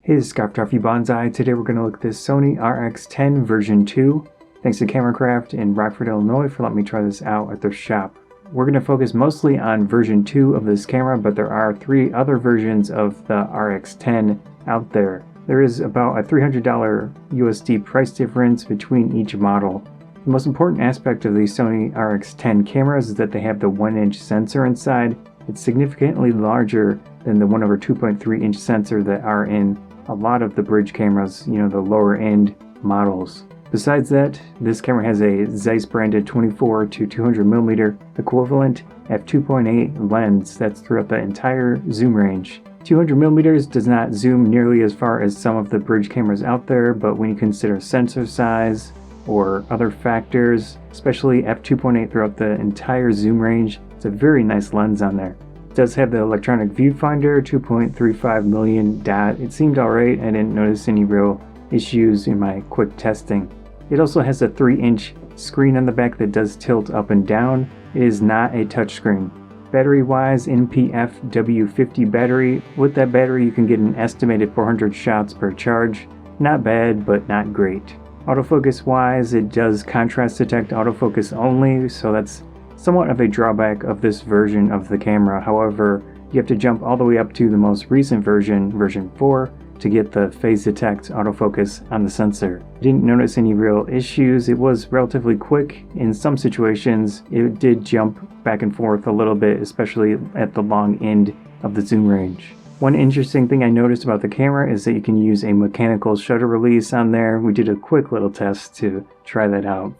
Hey, this is Toffee Bonsai. Today we're going to look at this Sony RX10 version 2. Thanks to Cameracraft in Rockford, Illinois for letting me try this out at their shop. We're going to focus mostly on version 2 of this camera, but there are 3 other versions of the RX10 out there. There is about a $300 USD price difference between each model. The most important aspect of the Sony RX10 cameras is that they have the 1-inch sensor inside. It's significantly larger than the 1/2.3 inch sensor that are in a lot of the bridge cameras, the lower end models. Besides that, this camera has a Zeiss branded 24 to 200mm equivalent f2.8 lens that's throughout the entire zoom range. 200mm does not zoom nearly as far as some of the bridge cameras out there, but when you consider sensor size or other factors, especially f2.8 throughout the entire zoom range, it's a very nice lens on there. Does have the electronic viewfinder, 2.35 million dot. It seemed alright. I didn't notice any real issues in my quick testing. It also has a 3-inch screen on the back that does tilt up and down. It is not a touchscreen. Battery wise, NPF W50 battery. With that battery you can get an estimated 400 shots per charge. Not bad, but not great. Autofocus wise, it does contrast detect autofocus only, so that's somewhat of a drawback of this version of the camera. However, you have to jump all the way up to the most recent version, version 4, to get the phase detect autofocus on the sensor. Didn't notice any real issues. It was relatively quick. In some situations, it did jump back and forth a little bit, especially at the long end of the zoom range. One interesting thing I noticed about the camera is that you can use a mechanical shutter release on there. We did a quick little test to try that out.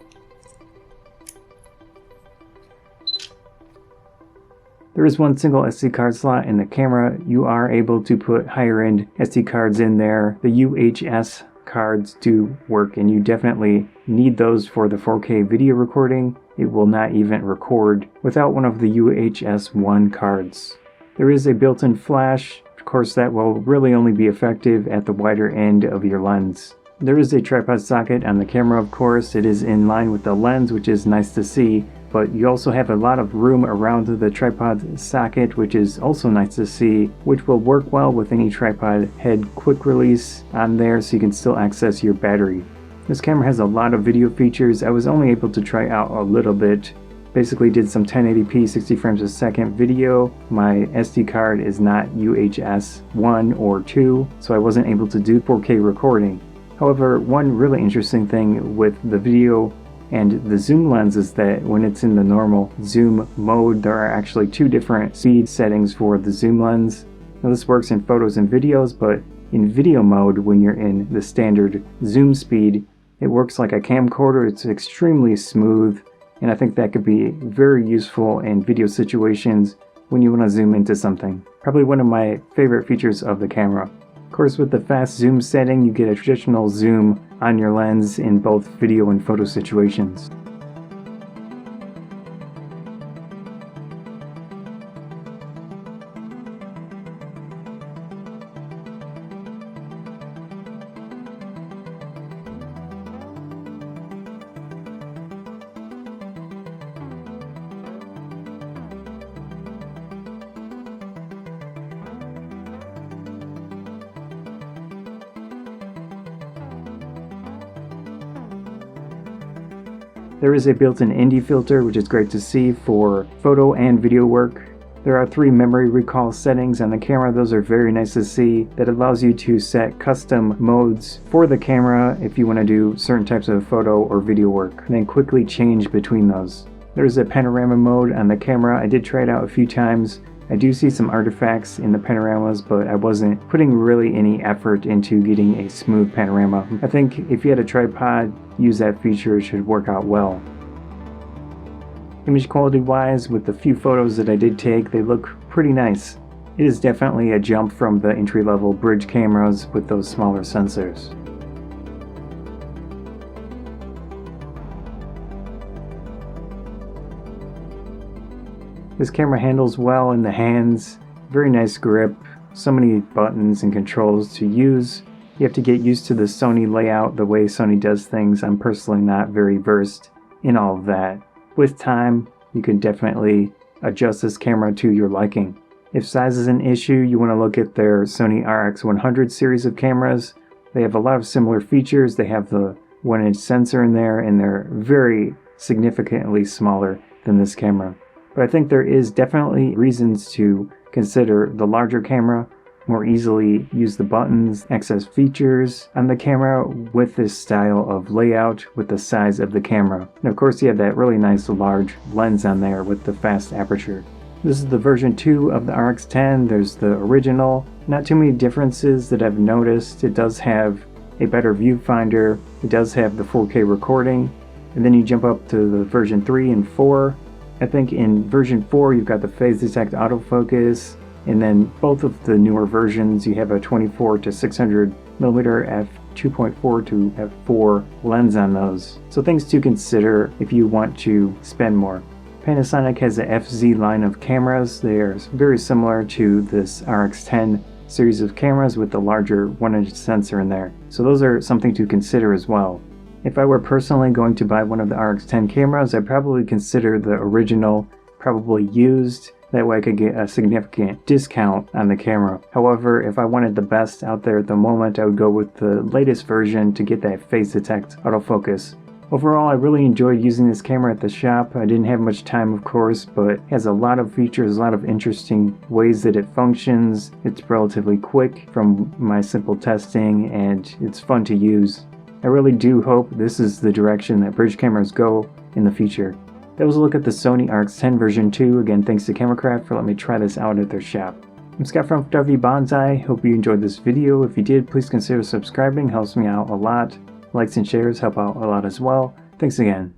There is one single SD card slot in the camera. You are able to put higher end SD cards in there. The UHS cards do work, and you definitely need those for the 4K video recording. It will not even record without one of the UHS-1 cards. There is a built-in flash. Of course, that will really only be effective at the wider end of your lens. There is a tripod socket on the camera, of course. It is in line with the lens, which is nice to see. But you also have a lot of room around the tripod socket, which is also nice to see, which will work well with any tripod head quick release on there, so you can still access your battery. This camera has a lot of video features. I was only able to try out a little bit. Basically did some 1080p 60 frames a second video. My SD card is not UHS 1 or 2, so I wasn't able to do 4K recording. However, one really interesting thing with the video and the zoom lens is that when it's in the normal zoom mode, there are actually 2 different speed settings for the zoom lens. Now this works in photos and videos, but in video mode, when you're in the standard zoom speed, it works like a camcorder. It's extremely smooth, and I think that could be very useful in video situations when you want to zoom into something. Probably one of my favorite features of the camera. Of course, with the fast zoom setting, you get a traditional zoom on your lens in both video and photo situations. There is a built-in ND filter, which is great to see for photo and video work. There are 3 memory recall settings on the camera. Those are very nice to see. That allows you to set custom modes for the camera if you want to do certain types of photo or video work, and then quickly change between those. There's a panorama mode on the camera. I did try it out a few times. I do see some artifacts in the panoramas, but I wasn't putting really any effort into getting a smooth panorama. I think if you had a tripod, use that feature, it should work out well. Image quality wise, with the few photos that I did take, they look pretty nice. It is definitely a jump from the entry-level bridge cameras with those smaller sensors. This camera handles well in the hands, very nice grip, so many buttons and controls to use. You have to get used to the Sony layout, the way Sony does things. I'm personally not very versed in all of that. With time, you can definitely adjust this camera to your liking. If size is an issue, you want to look at their Sony RX10 series of cameras. They have a lot of similar features. They have the 1-inch sensor in there, and they're very significantly smaller than this camera. But I think there is definitely reasons to consider the larger camera, more easily use the buttons, access features on the camera with this style of layout with the size of the camera. And of course you have that really nice large lens on there with the fast aperture. This is the version 2 of the RX10. There's the original. Not too many differences that I've noticed. It does have a better viewfinder. It does have the 4K recording. And then you jump up to the version 3 and 4. I think in version 4 you've got the phase detect autofocus. And then both of the newer versions, you have a 24 to 600 millimeter f2.4 to f4 lens on those. So things to consider if you want to spend more. Panasonic has the FZ line of cameras. They are very similar to this RX10 series of cameras with the larger 1-inch sensor in there. So those are something to consider as well. If I were personally going to buy one of the RX10 cameras, I'd probably consider the original, probably used. That way I could get a significant discount on the camera. However, if I wanted the best out there at the moment, I would go with the latest version to get that phase detect autofocus. Overall, I really enjoyed using this camera at the shop. I didn't have much time, of course, but it has a lot of features, a lot of interesting ways that it functions. It's relatively quick from my simple testing, and it's fun to use. I really do hope this is the direction that bridge cameras go in the future. That was a look at the Sony RX10 version 2. Again, thanks to Cameracraft for letting me try this out at their shop. I'm Scott from Photography Bonsai. Hope you enjoyed this video. If you did, please consider subscribing. Helps me out a lot. Likes and shares help out a lot as well. Thanks again.